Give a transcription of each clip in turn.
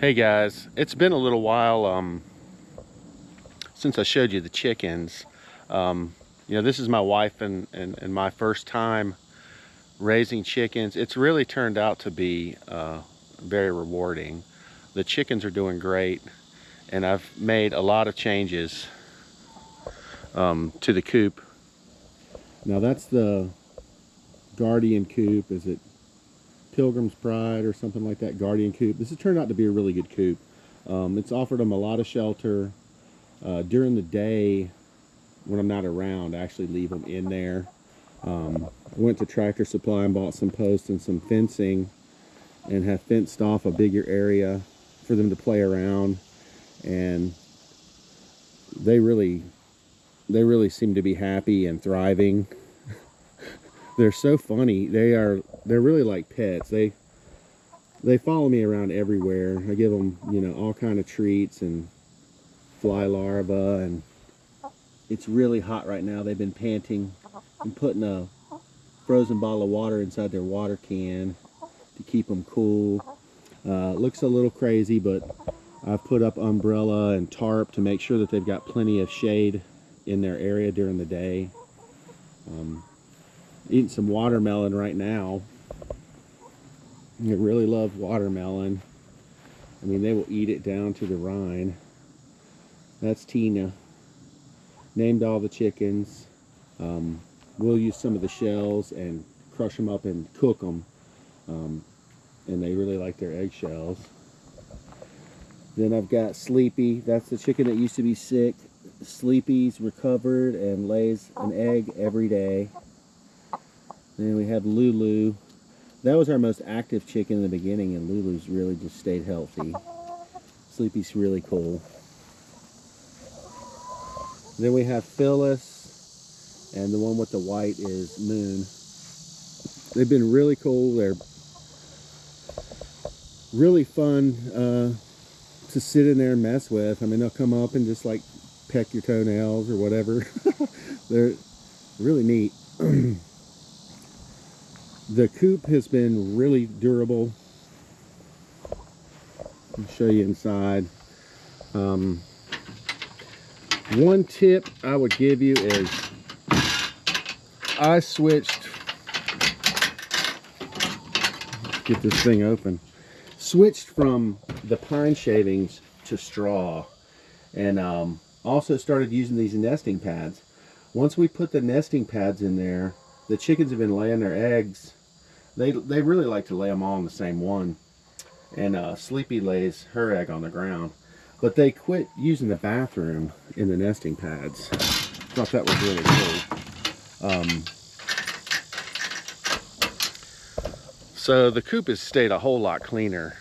Hey guys, it's been a little while since I showed you the chickens. This is my wife and my first time raising chickens. It's really turned out to be very rewarding. The chickens are doing great, and I've made a lot of changes to the coop. Now that's the Guardian coop. Is it Pilgrim's Pride or something like that? Guardian coop. This has turned out to be a really good coop. It's offered them a lot of shelter. During the day, when I'm not around, I actually leave them in there. I went to Tractor Supply and bought some posts and some fencing, and have fenced off a bigger area for them to play around. And they really seem to be happy and thriving. They're so funny. They're really like pets. They follow me around everywhere. I give them, all kind of treats and fly larvae, and it's really hot right now. They've been panting and putting a frozen bottle of water inside their water can to keep them cool. Looks a little crazy, but I've put up umbrella and tarp to make sure that they've got plenty of shade in their area during the day. Eating some watermelon right now. They really love watermelon. I mean, they will eat it down to the rind. That's Tina. Named all the chickens. We'll use some of the shells and crush them up and cook them. And they really like their eggshells. Then I've got Sleepy. That's the chicken that used to be sick. Sleepy's recovered and lays an egg every day. Then we have Lulu. That was our most active chicken in the beginning, and Lulu's really just stayed healthy. Sleepy's really cool. Then we have Phyllis, and the one with the white is Moon. They've been really cool. They're really fun to sit in there and mess with. I mean, they'll come up and just like peck your toenails or whatever. They're really neat. The coop has been really durable. I'll show you inside. One tip I would give you is I switched, get this thing open, switched from the pine shavings to straw, and also started using these nesting pads. Once we put the nesting pads in there, the chickens have been laying their eggs. They really like to lay them all on the same one. And Sleepy lays her egg on the ground. But they quit using the bathroom in the nesting pads. Thought that was really cool. So the coop has stayed a whole lot cleaner.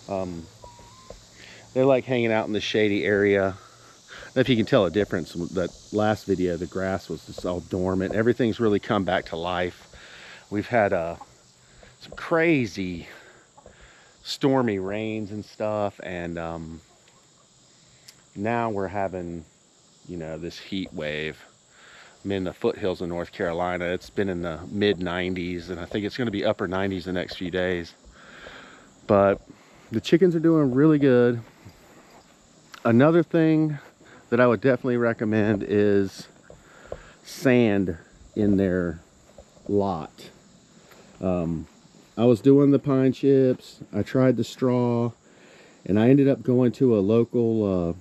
They like hanging out in the shady area. I don't know if you can tell a difference. That last video, the grass was just all dormant. Everything's really come back to life. We've had some crazy stormy rains and stuff, and now we're having, this heat wave. I'm in the foothills of North Carolina. It's been in the mid 90s, and I think it's going to be upper 90s the next few days. But the chickens are doing really good. Another thing that I would definitely recommend is sand in their lot. I was doing the pine chips, I tried the straw, and I ended up going to a local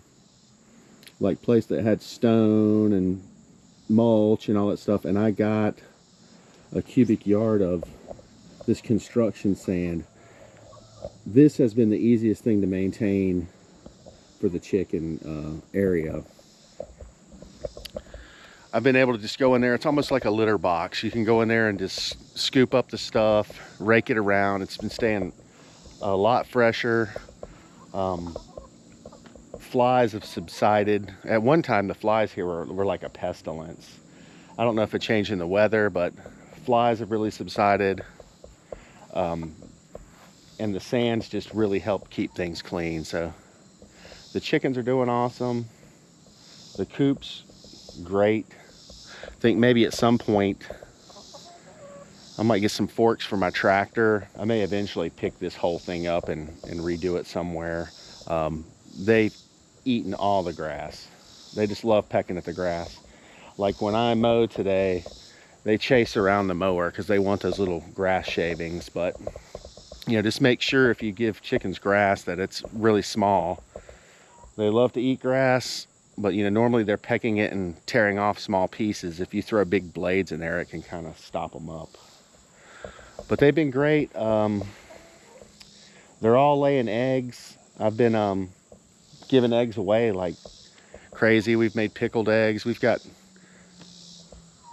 like place that had stone and mulch and all that stuff, and I got a cubic yard of this construction sand. This has been the easiest thing to maintain for the chicken area. I've been able to just go in there. It's almost like a litter box. You can go in there and just scoop up the stuff, rake it around. It's been staying a lot fresher. Flies have subsided. At one time, the flies here were like a pestilence. I don't know if it changed in the weather, but flies have really subsided. And the sands just really help keep things clean. So the chickens are doing awesome. The coop's great. I think maybe at some point I might get some forks for my tractor. I may eventually pick this whole thing up and redo it somewhere. They've eaten all the grass. They just love pecking at the grass. Like when I mow today, they chase around the mower because they want those little grass shavings. But, you know, just make sure if you give chickens grass that it's really small. They love to eat grass, but, you know, normally they're pecking it and tearing off small pieces. If you throw big blades in there, it can kind of stop them up. But they've been great. They're all laying eggs. I've been giving eggs away like crazy. We've made pickled eggs. We've got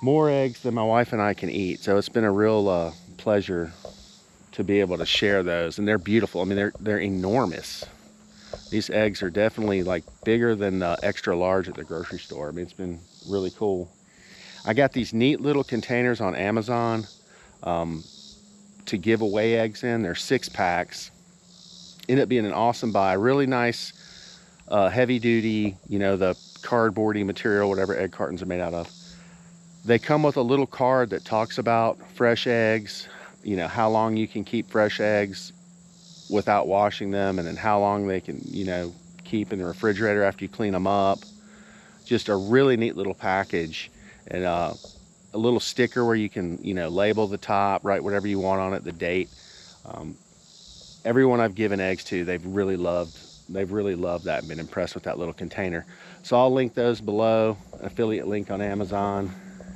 more eggs than my wife and I can eat. So it's been a real pleasure to be able to share those. And they're beautiful. I mean, they're enormous. These eggs are definitely like bigger than the extra large at the grocery store. I mean, it's been really cool. I got these neat little containers on Amazon to give away eggs in. They're 6 packs. Ended up being an awesome buy. Really nice, heavy duty, you know, the cardboardy material, whatever egg cartons are made out of. They come with a little card that talks about fresh eggs, you know, how long you can keep fresh eggs without washing them, and then how long they can, you know, keep in the refrigerator after you clean them up. Just a really neat little package, and a little sticker where you can, you know, label the top, write whatever you want on it, the date. Everyone I've given eggs to, they've really loved that and been impressed with that little container. So I'll link those below, an affiliate link on Amazon.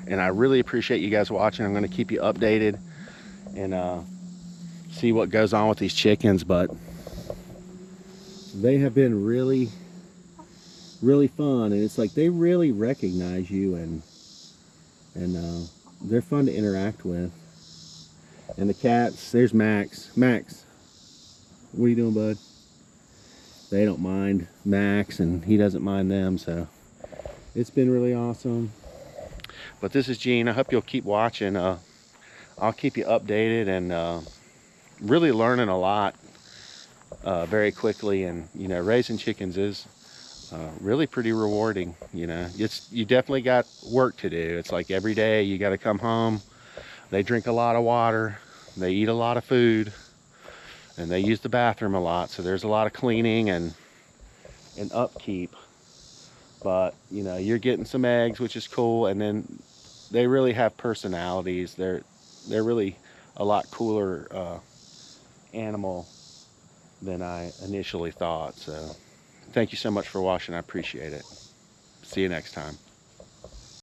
And I really appreciate you guys watching. I'm going to keep you updated and see what goes on with these chickens, but they have been really fun, and it's like they really recognize you, and they're fun to interact with. And the cats, there's Max. Max, what are you doing, bud? They don't mind Max, and he doesn't mind them, so it's been really awesome. But this is Gene. I hope you'll keep watching. I'll keep you updated, and really learning a lot very quickly. And, you know, raising chickens is really pretty rewarding. You know, you definitely got work to do. It's like every day you got to come home. They drink a lot of water, they eat a lot of food, and they use the bathroom a lot. So there's a lot of cleaning and upkeep. But, you know, you're getting some eggs, which is cool. And then they really have personalities. They're really a lot cooler animal than I initially thought. So thank you so much for watching. I appreciate it. See you next time.